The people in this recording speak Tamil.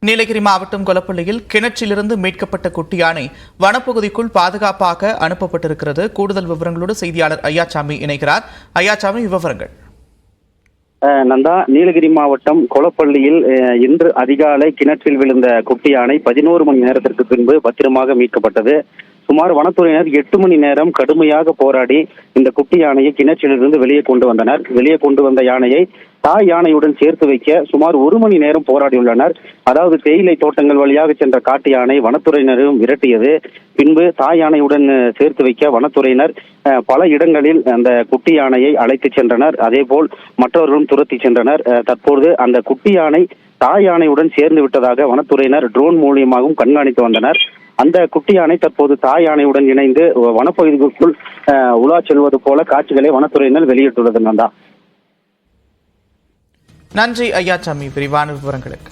நீலகிரி மாவட்டம் கொலப்பள்ளியில் கிணற்றிலிருந்து மீட்கப்பட்ட குட்டி யானை வனப்பகுதிக்குள் பாதுகாப்பாக அனுப்பப்பட்டிருக்கிறது. கூடுதல் விவரங்களோடு செய்தியாளர் ஐயாச்சாமி இணைகிறார். ஐயாச்சாமி, விவரங்கள். நந்தா, நீலகிரி மாவட்டம் கொலப்பள்ளியில் இன்று அதிகாலை கிணற்றில் விழுந்த குட்டி யானை 11 மணி நேரத்திற்கு பின்பு பத்திரமாக மீட்கப்பட்டது. சுமார் வனத்துறையினர் 8 மணி நேரம் கடுமையாக போராடி இந்த குட்டி யானையை கிணற்றிலிருந்து வெளியே கொண்டு வந்தனர். வெளியே கொண்டு வந்த யானையை தாய் யானையுடன் சேர்த்து வைக்க சுமார் 1 மணி நேரம் போராடியுள்ளனர். அதாவது தேயிலை தோட்டங்கள் வழியாக சென்ற காட்டு யானை வனத்துறையினரும் விரட்டியது. பின்பு தாய் யானையுடன் சேர்த்து வைக்க வனத்துறையினர் பல இடங்களில் அந்த குட்டி யானையை அழைத்து சென்றனர். அதே போல் மற்றவர்களும் துரத்தி சென்றனர். தற்போது அந்த குட்டி யானை தாய் யானையுடன் சேர்ந்து விட்டதாக வனத்துறையினர் ட்ரோன் மூலியமாகவும் கண்காணித்து வந்தனர். அந்த குட்டி யானை தற்போது தாய் யானையுடன் இணைந்து வனப்பகுதிக்குள் உலா செல்வது போல காட்சிகளை வனத்துறையினர் வெளியிட்டுள்ளது. நன்றி ஐயாச்சாமி, விரிவான விவரங்களுக்கு.